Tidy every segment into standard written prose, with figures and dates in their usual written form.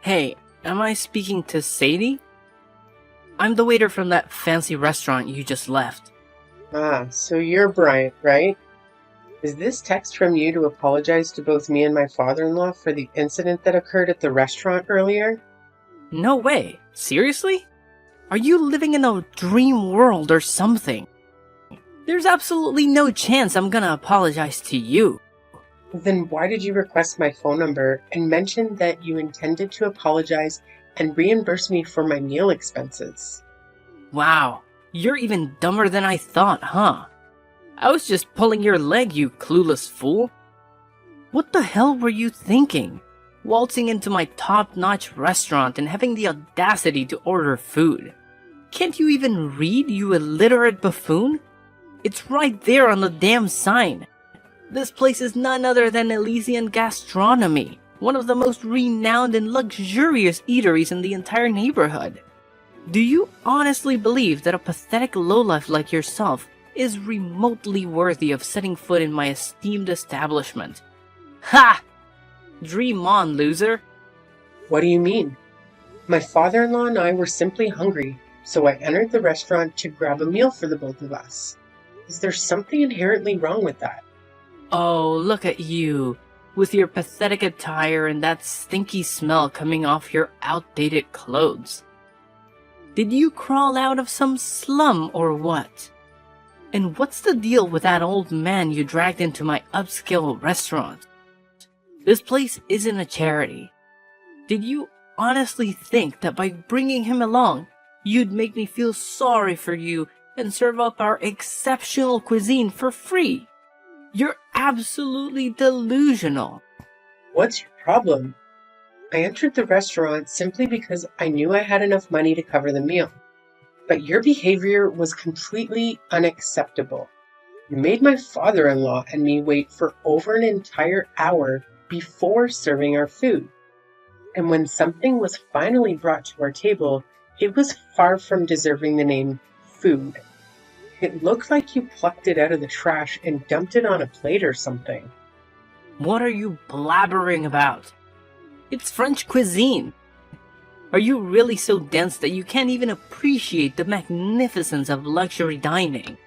Hey, am I speaking to Sadie? I'm the waiter from that fancy restaurant you just left. Ah, so you're Bryant, right? Is this text from you to apologize to both me and my father-in-law for the incident that occurred at the restaurant earlier? No way. Seriously? Are you living in a dream world or something? There's absolutely no chance I'm gonna apologize to you. Then why did you request my phone number and mention that you intended to apologize and reimburse me for my meal expenses? Wow, you're even dumber than I thought, huh? I was just pulling your leg, you clueless fool. What the hell were you thinking? Waltzing into my top-notch restaurant and having the audacity to order food. Can't you even read, you illiterate buffoon? It's right there on the damn sign. This place is none other than Elysian Gastronomy, one of the most renowned and luxurious eateries in the entire neighborhood. Do you honestly believe that a pathetic lowlife like yourself is remotely worthy of setting foot in my esteemed establishment? Ha! Dream on, loser! What do you mean? My father-in-law and I were simply hungry, so I entered the restaurant to grab a meal for the both of us. Is there something inherently wrong with that? Oh, look at you, with your pathetic attire and that stinky smell coming off your outdated clothes. Did you crawl out of some slum or what? And what's the deal with that old man you dragged into my upscale restaurant? This place isn't a charity. Did you honestly think that by bringing him along, you'd make me feel sorry for you and serve up our exceptional cuisine for free? You're absolutely delusional. What's your problem? I entered the restaurant simply because I knew I had enough money to cover the meal. But your behavior was completely unacceptable. You made my father-in-law and me wait for over an entire hour before serving our food. And when something was finally brought to our table, it was far from deserving the name food. It looked like you plucked it out of the trash and dumped it on a plate or something. What are you blabbering about? It's French cuisine. Are you really so dense that you can't even appreciate the magnificence of luxury dining?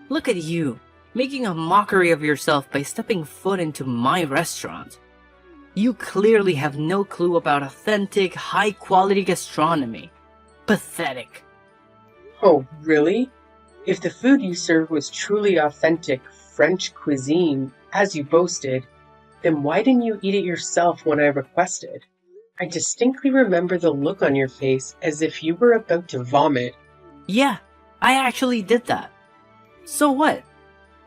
Look at you, making a mockery of yourself by stepping foot into my restaurant. You clearly have no clue about authentic, high-quality gastronomy. Pathetic. Oh, really? If the food you served was truly authentic French cuisine, as you boasted, then why didn't you eat it yourself when I requested? I distinctly remember the look on your face as if you were about to vomit. Yeah, I actually did that. So what?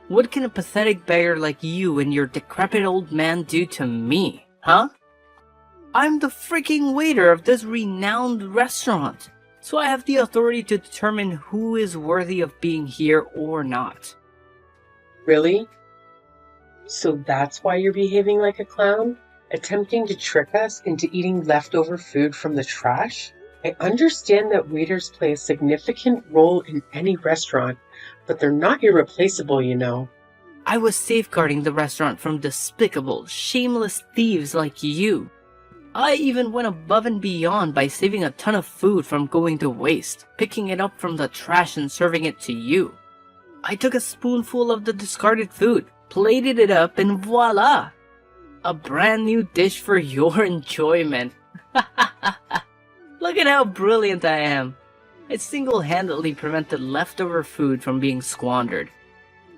What can a pathetic beggar like you and your decrepit old man do to me, huh? I'm the freaking waiter of this renowned restaurant, so I have the authority to determine who is worthy of being here or not. Really? So that's why you're behaving like a clown? Attempting to trick us into eating leftover food from the trash? I understand that waiters play a significant role in any restaurant, but they're not irreplaceable, you know. I was safeguarding the restaurant from despicable, shameless thieves like you. I even went above and beyond by saving a ton of food from going to waste, picking it up from the trash and serving it to you. I took a spoonful of the discarded food, plated it up, and voila! A brand new dish for your enjoyment. Look at how brilliant I am. I single-handedly prevented leftover food from being squandered.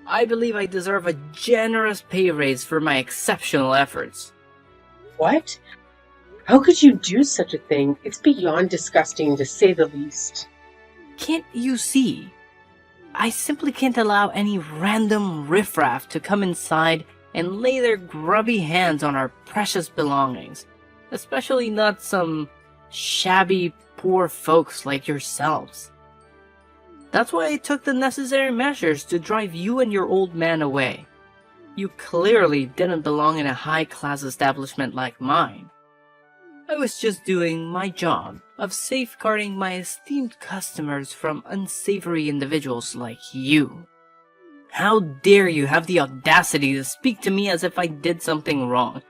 I believe I deserve a generous pay raise for my exceptional efforts. What? How could you do such a thing? It's beyond disgusting, to say the least. Can't you see? I simply can't allow any random riffraff to come inside and lay their grubby hands on our precious belongings, especially not some shabby, poor folks like yourselves. That's why I took the necessary measures to drive you and your old man away. You clearly didn't belong in a high-class establishment like mine. I was just doing my job of safeguarding my esteemed customers from unsavory individuals like you. How dare you have the audacity to speak to me as if I did something wrong?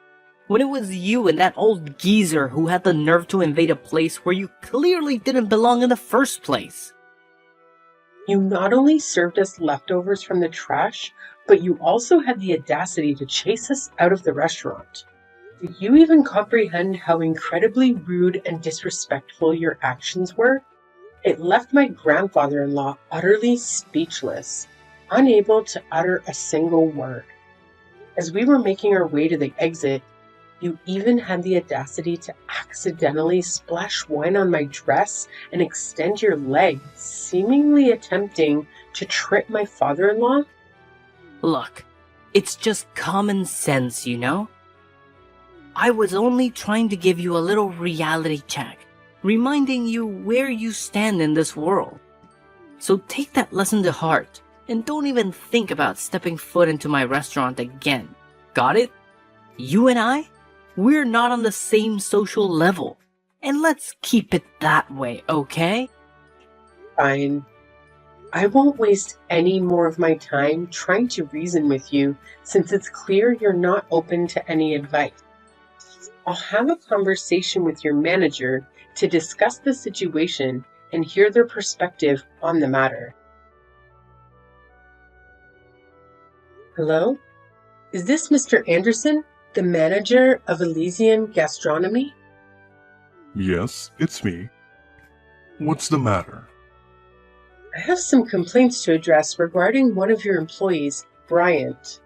when it was you and that old geezer who had the nerve to invade a place where you clearly didn't belong in the first place. You not only served us leftovers from the trash, but you also had the audacity to chase us out of the restaurant. Do you even comprehend how incredibly rude and disrespectful your actions were? It left my grandfather-in-law utterly speechless, unable to utter a single word. As we were making our way to the exit, you even had the audacity to accidentally splash wine on my dress and extend your leg, seemingly attempting to trip my father-in-law? Look, it's just common sense, you know? I was only trying to give you a little reality check, reminding you where you stand in this world. So take that lesson to heart, and don't even think about stepping foot into my restaurant again. Got it? You and I? We're not on the same social level. And let's keep it that way, okay? Fine. I won't waste any more of my time trying to reason with you, since it's clear you're not open to any advice. I'll have a conversation with your manager to discuss the situation and hear their perspective on the matter. Hello? Is this Mr. Anderson, the manager of Elysian Gastronomy? Yes, it's me. What's the matter? I have some complaints to address regarding one of your employees, Bryant.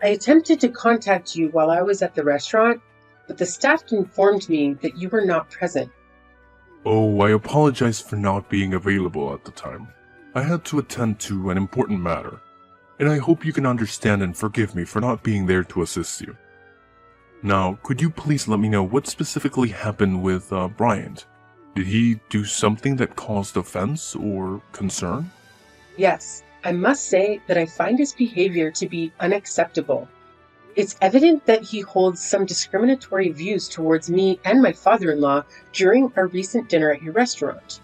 I attempted to contact you while I was at the restaurant, but the staff informed me that you were not present. Oh, I apologize for not being available at the time. I had to attend to an important matter, and I hope you can understand and forgive me for not being there to assist you. Now, could you please let me know what specifically happened with Bryant? Did he do something that caused offense or concern? Yes, I must say that I find his behavior to be unacceptable. It's evident that he holds some discriminatory views towards me and my father-in-law during our recent dinner at your restaurant.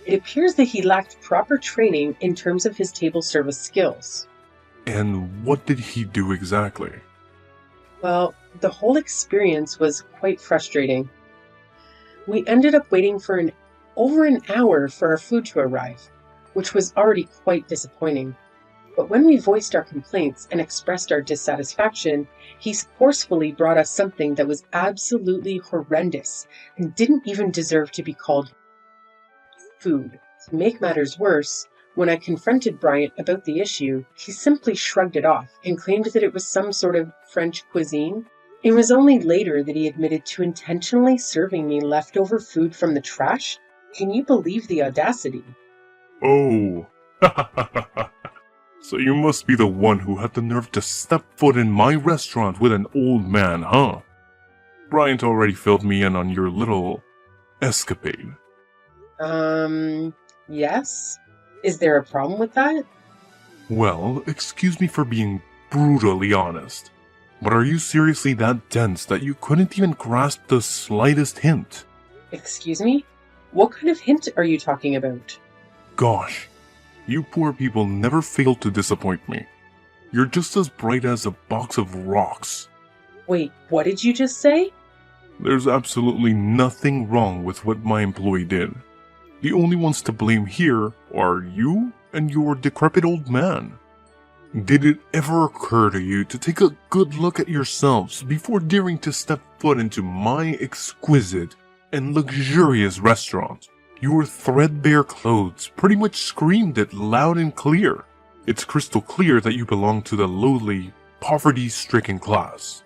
It appears that he lacked proper training in terms of his table service skills. And what did he do exactly? Well, the whole experience was quite frustrating. We ended up waiting for over an hour for our food to arrive, which was already quite disappointing. But when we voiced our complaints and expressed our dissatisfaction, he forcefully brought us something that was absolutely horrendous and didn't even deserve to be called food. To make matters worse, when I confronted Bryant about the issue, he simply shrugged it off and claimed that it was some sort of French cuisine. It was only later that he admitted to intentionally serving me leftover food from the trash. Can you believe the audacity? Oh, so you must be the one who had the nerve to step foot in my restaurant with an old man, huh? Bryant already filled me in on your little escapade. Yes? Is there a problem with that? Well, excuse me for being brutally honest, but are you seriously that dense that you couldn't even grasp the slightest hint? Excuse me? What kind of hint are you talking about? Gosh, you poor people never fail to disappoint me. You're just as bright as a box of rocks. Wait, what did you just say? There's absolutely nothing wrong with what my employee did. The only ones to blame here are you and your decrepit old man. Did it ever occur to you to take a good look at yourselves before daring to step foot into my exquisite and luxurious restaurant? Your threadbare clothes pretty much screamed it loud and clear. It's crystal clear that you belong to the lowly, poverty-stricken class.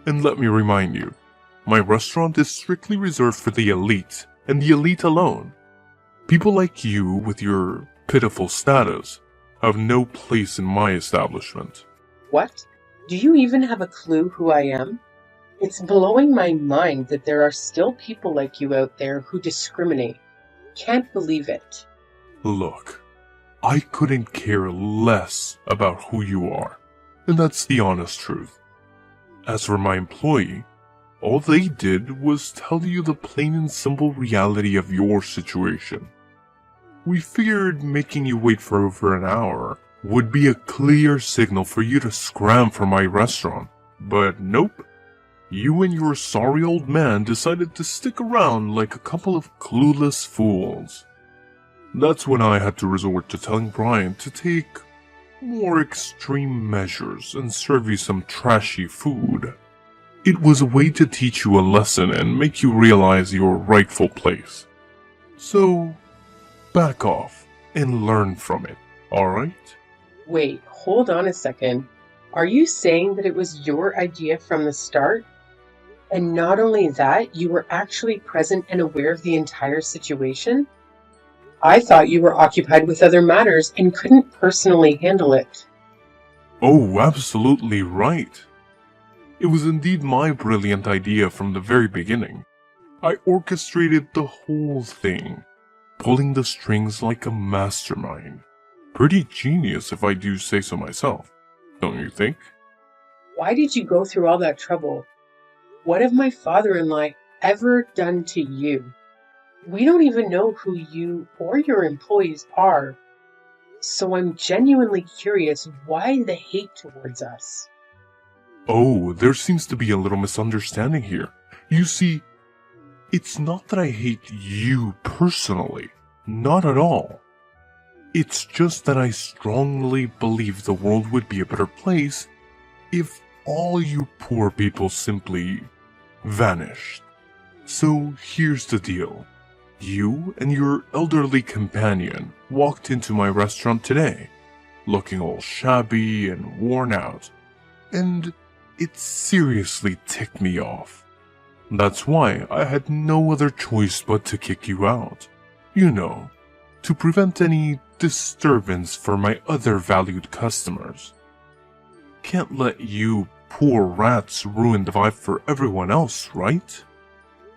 And let me remind you, my restaurant is strictly reserved for the elite, and the elite alone. People like you, with your pitiful status, have no place in my establishment. What? Do you even have a clue who I am? It's blowing my mind that there are still people like you out there who discriminate. Can't believe it. Look, I couldn't care less about who you are, and that's the honest truth. As for my employee, all they did was tell you the plain and simple reality of your situation. We figured making you wait for over an hour would be a clear signal for you to scram from my restaurant, but nope. You and your sorry old man decided to stick around like a couple of clueless fools. That's when I had to resort to telling Brian to take more extreme measures and serve you some trashy food. It was a way to teach you a lesson and make you realize your rightful place. So, back off and learn from it, alright? Wait, hold on a second. Are you saying that it was your idea from the start? And not only that, you were actually present and aware of the entire situation? I thought you were occupied with other matters and couldn't personally handle it. Oh, absolutely right. It was indeed my brilliant idea from the very beginning. I orchestrated the whole thing, pulling the strings like a mastermind. Pretty genius if I do say so myself, don't you think? Why did you go through all that trouble? What have my father-in-law ever done to you? We don't even know who you or your employees are. So I'm genuinely curious why the hate towards us. Oh, there seems to be a little misunderstanding here. You see, it's not that I hate you personally. Not at all. It's just that I strongly believe the world would be a better place if all you poor people simply vanished. So here's the deal. You and your elderly companion walked into my restaurant today, looking all shabby and worn out, and it seriously ticked me off. That's why I had no other choice but to kick you out. You know, to prevent any disturbance for my other valued customers. Can't let you poor rats ruin the vibe for everyone else, right?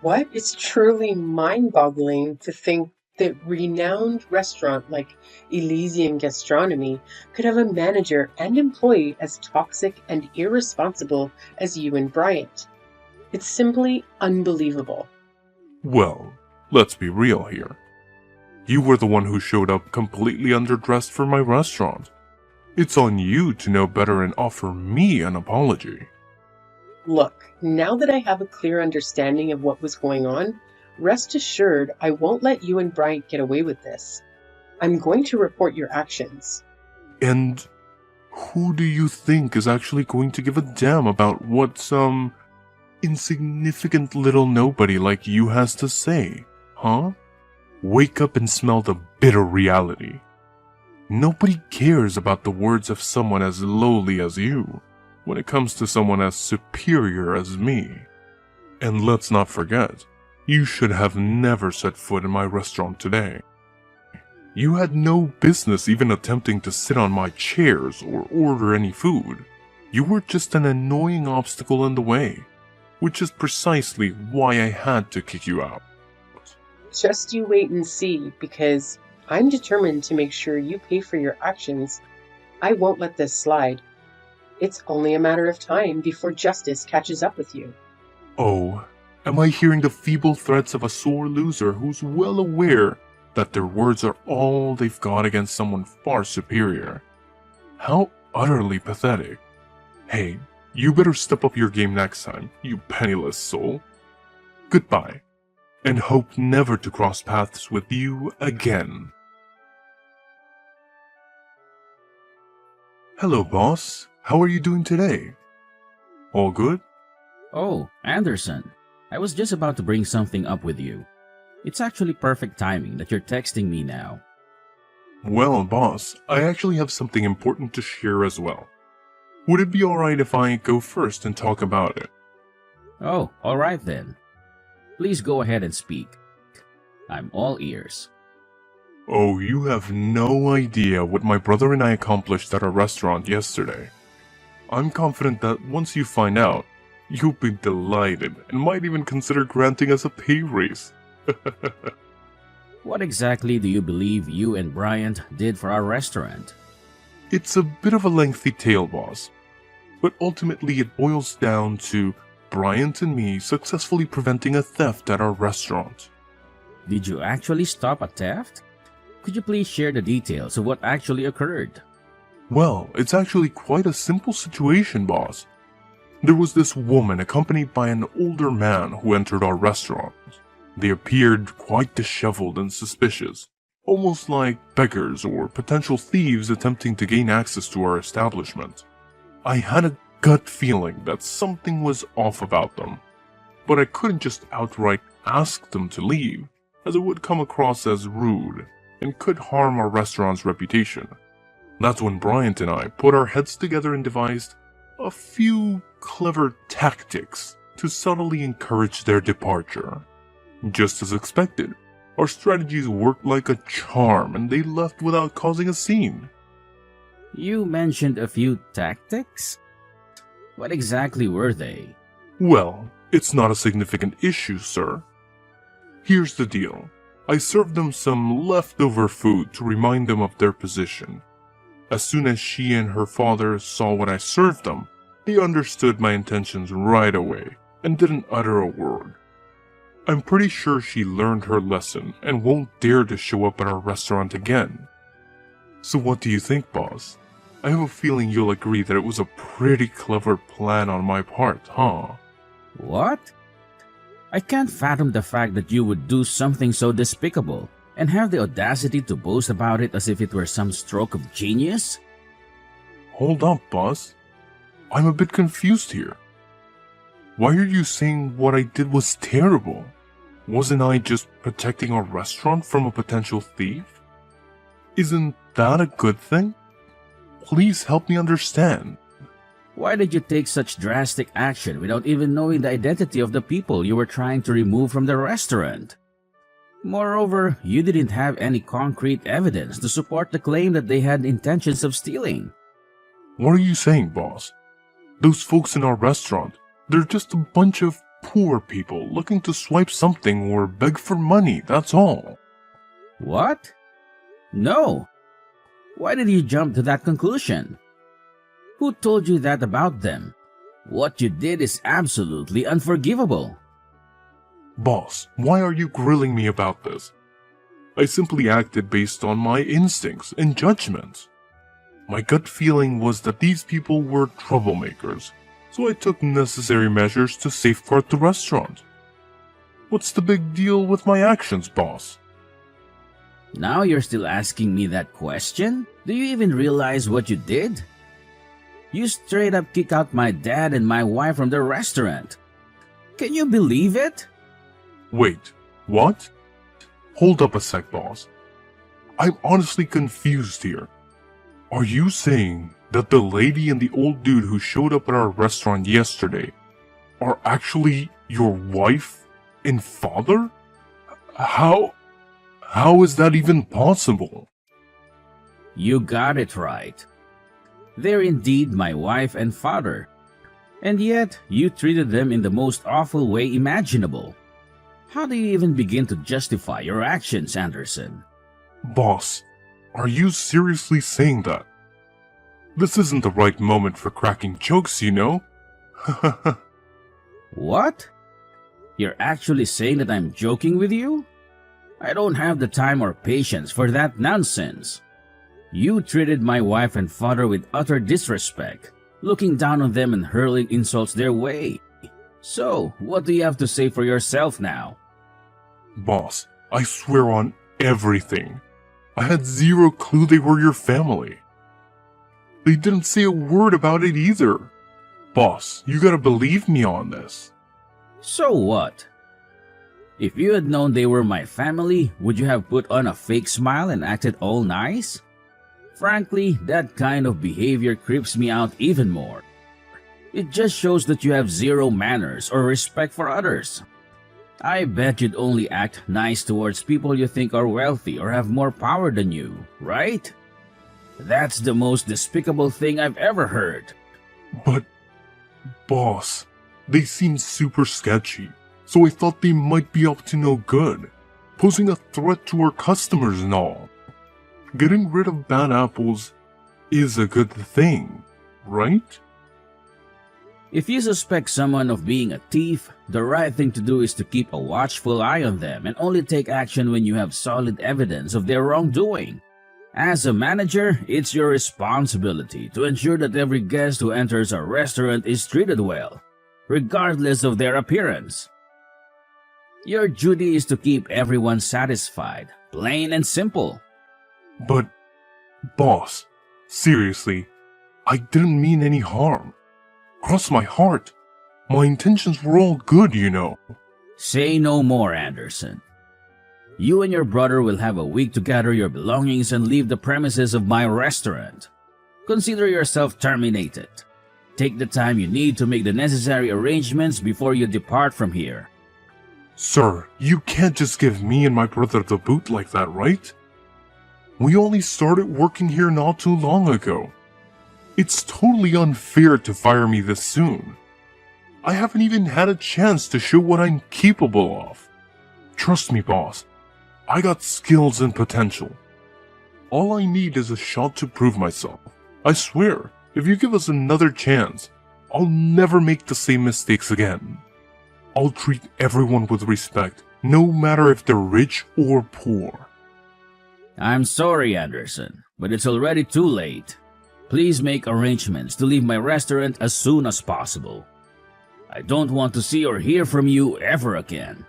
What? It's truly mind-boggling to think that renowned restaurant like Elysian Gastronomy could have a manager and employee as toxic and irresponsible as you and Bryant. It's simply unbelievable. Well, let's be real here. You were the one who showed up completely underdressed for my restaurant. It's on you to know better and offer me an apology. Look, now that I have a clear understanding of what was going on, rest assured I won't let you and Bryant get away with this. I'm going to report your actions. And who do you think is actually going to give a damn about what some insignificant little nobody like you has to say, huh? Wake up and smell the bitter reality. Nobody cares about the words of someone as lowly as you when it comes to someone as superior as me. And let's not forget, you should have never set foot in my restaurant today. You had no business even attempting to sit on my chairs or order any food. You were just an annoying obstacle in the way, which is precisely why I had to kick you out. Just you wait and see, because I'm determined to make sure you pay for your actions. I won't let this slide. It's only a matter of time before justice catches up with you. Oh, am I hearing the feeble threats of a sore loser who's well aware that their words are all they've got against someone far superior? How utterly pathetic. Hey, you better step up your game next time, you penniless soul. Goodbye, and hope never to cross paths with you again. Hello, boss. How are you doing today? All good? Oh, Anderson. I was just about to bring something up with you. It's actually perfect timing that you're texting me now. Well, boss, I actually have something important to share as well. Would it be alright if I go first and talk about it? Oh, alright then. Please go ahead and speak. I'm all ears. Oh, you have no idea what my brother and I accomplished at our restaurant yesterday. I'm confident that once you find out, you'll be delighted and might even consider granting us a pay raise. What exactly do you believe you and Bryant did for our restaurant? It's a bit of a lengthy tale, boss, but ultimately it boils down to Bryant and me successfully preventing a theft at our restaurant. Did you actually stop a theft? Could you please share the details of what actually occurred? Well, it's actually quite a simple situation, boss. There was this woman accompanied by an older man who entered our restaurant. They appeared quite disheveled and suspicious, almost like beggars or potential thieves attempting to gain access to our establishment. I had a gut feeling that something was off about them, but I couldn't just outright ask them to leave, as it would come across as rude and could harm our restaurant's reputation. That's when Bryant and I put our heads together and devised a few clever tactics to subtly encourage their departure. Just as expected, our strategies worked like a charm and they left without causing a scene. You mentioned a few tactics? What exactly were they? Well, it's not a significant issue, sir. Here's the deal. I served them some leftover food to remind them of their position. As soon as she and her father saw what I served them, they understood my intentions right away and didn't utter a word. I'm pretty sure she learned her lesson and won't dare to show up at our restaurant again. So what do you think, boss? I have a feeling you'll agree that it was a pretty clever plan on my part, huh? What? I can't fathom the fact that you would do something so despicable and have the audacity to boast about it as if it were some stroke of genius? Hold up, boss. I'm a bit confused here. Why are you saying what I did was terrible? Wasn't I just protecting our restaurant from a potential thief? Isn't that a good thing? Please help me understand. Why did you take such drastic action without even knowing the identity of the people you were trying to remove from the restaurant? Moreover, you didn't have any concrete evidence to support the claim that they had intentions of stealing. What are you saying, boss? Those folks in our restaurant, they're just a bunch of poor people looking to swipe something or beg for money, that's all. What? No. Why did you jump to that conclusion? Who told you that about them? What you did is absolutely unforgivable. Boss, why are you grilling me about this? I simply acted based on my instincts and judgments. My gut feeling was that these people were troublemakers, so I took necessary measures to safeguard the restaurant. What's the big deal with my actions, boss? Now you're still asking me that question? Do you even realize what you did? You straight up kicked out my dad and my wife from the restaurant. Can you believe it? Wait, what? Hold up a sec, boss. I'm honestly confused here. Are you saying that the lady and the old dude who showed up at our restaurant yesterday are actually your wife and father? How is that even possible? You got it right. They're indeed my wife and father. And yet, you treated them in the most awful way imaginable. How do you even begin to justify your actions, Anderson? Boss, are you seriously saying that? This isn't the right moment for cracking jokes, you know? What? You're actually saying that I'm joking with you? I don't have the time or patience for that nonsense. You treated my wife and father with utter disrespect, looking down on them and hurling insults their way. So, what do you have to say for yourself now? Boss, I swear on everything. I had zero clue they were your family. They didn't say a word about it either. Boss, you gotta believe me on this. So what? If you had known they were my family, would you have put on a fake smile and acted all nice? Frankly, that kind of behavior creeps me out even more. It just shows that you have zero manners or respect for others. I bet you'd only act nice towards people you think are wealthy or have more power than you, right? That's the most despicable thing I've ever heard. But, boss, they seem super sketchy, so I thought they might be up to no good, posing a threat to our customers and all. Getting rid of bad apples is a good thing, right? If you suspect someone of being a thief, the right thing to do is to keep a watchful eye on them and only take action when you have solid evidence of their wrongdoing. As a manager, it's your responsibility to ensure that every guest who enters our restaurant is treated well, regardless of their appearance. Your duty is to keep everyone satisfied, plain and simple. But, boss, seriously, I didn't mean any harm. Cross my heart. My intentions were all good, you know. Say no more, Anderson. You and your brother will have a week to gather your belongings and leave the premises of my restaurant. Consider yourself terminated. Take the time you need to make the necessary arrangements before you depart from here. Sir, you can't just give me and my brother the boot like that, right? We only started working here not too long ago. It's totally unfair to fire me this soon. I haven't even had a chance to show what I'm capable of. Trust me, boss. I got skills and potential. All I need is a shot to prove myself. I swear, if you give us another chance, I'll never make the same mistakes again. I'll treat everyone with respect, no matter if they're rich or poor. I'm sorry, Anderson, but it's already too late. Please make arrangements to leave my restaurant as soon as possible. I don't want to see or hear from you ever again.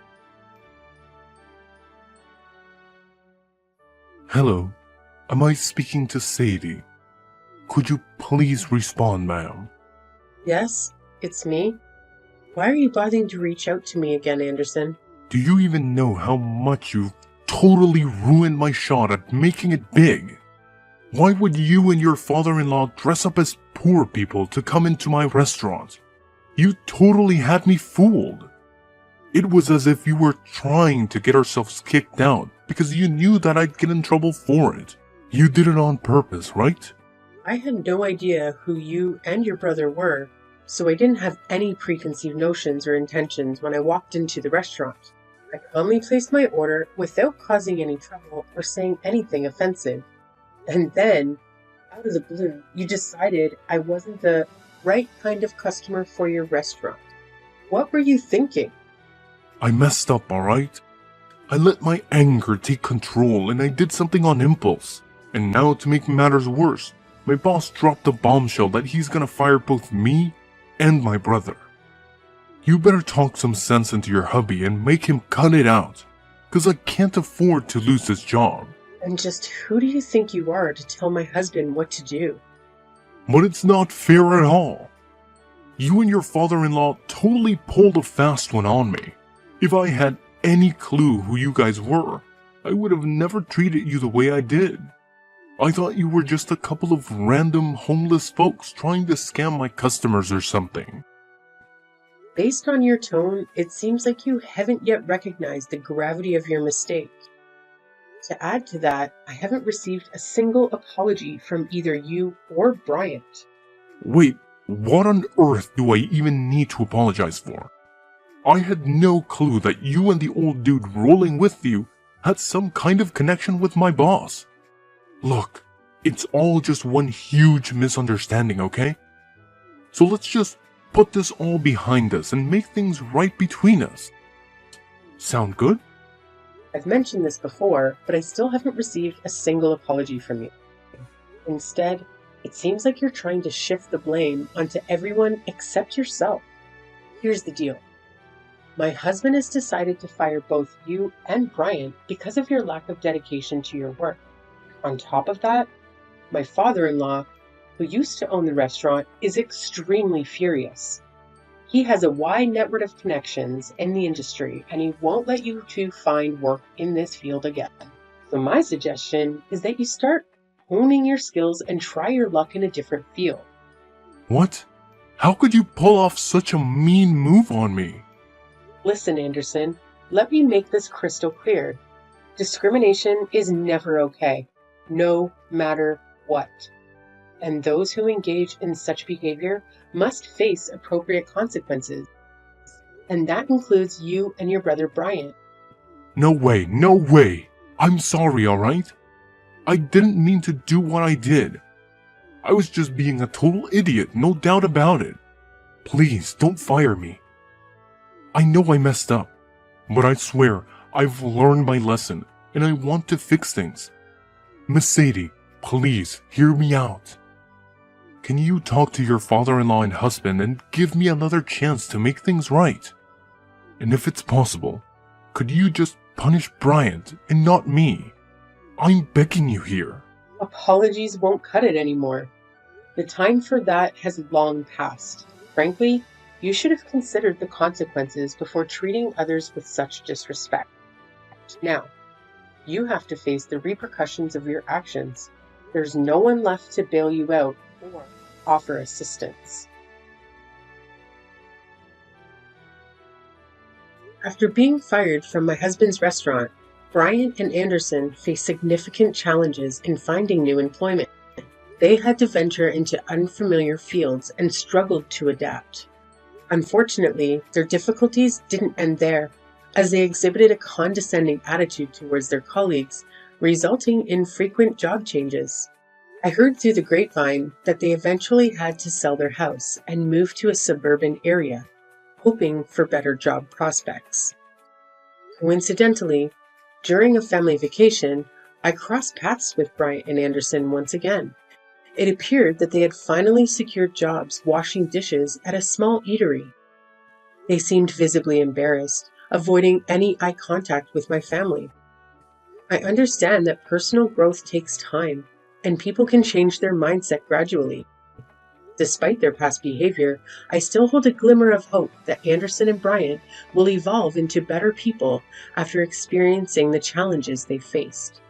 Hello, am I speaking to Sadie? Could you please respond, ma'am? Yes, it's me. Why are you bothering to reach out to me again, Anderson? Do you even know how much you've totally ruined my shot at making it big? Why would you and your father-in-law dress up as poor people to come into my restaurant? You totally had me fooled. It was as if you were trying to get ourselves kicked out because you knew that I'd get in trouble for it. You did it on purpose, right? I had no idea who you and your brother were, so I didn't have any preconceived notions or intentions when I walked into the restaurant. I calmly placed my order without causing any trouble or saying anything offensive. And then, out of the blue, you decided I wasn't the right kind of customer for your restaurant. What were you thinking? I messed up, alright? I let my anger take control and I did something on impulse. And now, to make matters worse, my boss dropped a bombshell that he's gonna fire both me and my brother. You better talk some sense into your hubby and make him cut it out, cause I can't afford to lose this job. And just who do you think you are to tell my husband what to do? But it's not fair at all. You and your father-in-law totally pulled a fast one on me. If I had any clue who you guys were, I would have never treated you the way I did. I thought you were just a couple of random homeless folks trying to scam my customers or something. Based on your tone, it seems like you haven't yet recognized the gravity of your mistake. To add to that, I haven't received a single apology from either you or Bryant. Wait, what on earth do I even need to apologize for? I had no clue that you and the old dude rolling with you had some kind of connection with my boss. Look, it's all just one huge misunderstanding, okay? So let's just put this all behind us and make things right between us. Sound good? I've mentioned this before, but I still haven't received a single apology from you. Instead, it seems like you're trying to shift the blame onto everyone except yourself. Here's the deal. My husband has decided to fire both you and Bryant because of your lack of dedication to your work. On top of that, my father-in-law, who used to own the restaurant, is extremely furious. He has a wide network of connections in the industry, and he won't let you two find work in this field again. So my suggestion is that you start honing your skills and try your luck in a different field. What? How could you pull off such a mean move on me? Listen, Anderson, let me make this crystal clear. Discrimination is never okay, no matter what. And those who engage in such behavior must face appropriate consequences. And that includes you and your brother Bryant. No way, no way. I'm sorry, alright? I didn't mean to do what I did. I was just being a total idiot, no doubt about it. Please, don't fire me. I know I messed up, but I swear I've learned my lesson and I want to fix things. Miss Sadie, please hear me out. Can you talk to your father-in-law and husband and give me another chance to make things right? And if it's possible, could you just punish Bryant and not me? I'm begging you here. Apologies won't cut it anymore. The time for that has long passed. Frankly, you should have considered the consequences before treating others with such disrespect. Now, you have to face the repercussions of your actions. There's no one left to bail you out or offer assistance. After being fired from my husband's restaurant, Bryant and Anderson faced significant challenges in finding new employment. They had to venture into unfamiliar fields and struggled to adapt. Unfortunately, their difficulties didn't end there, as they exhibited a condescending attitude towards their colleagues, resulting in frequent job changes. I heard through the grapevine that they eventually had to sell their house and move to a suburban area, hoping for better job prospects. Coincidentally, during a family vacation, I crossed paths with Bryant and Anderson once again. It appeared that they had finally secured jobs washing dishes at a small eatery. They seemed visibly embarrassed, avoiding any eye contact with my family. I understand that personal growth takes time, and people can change their mindset gradually. Despite their past behavior, I still hold a glimmer of hope that Anderson and Bryant will evolve into better people after experiencing the challenges they faced.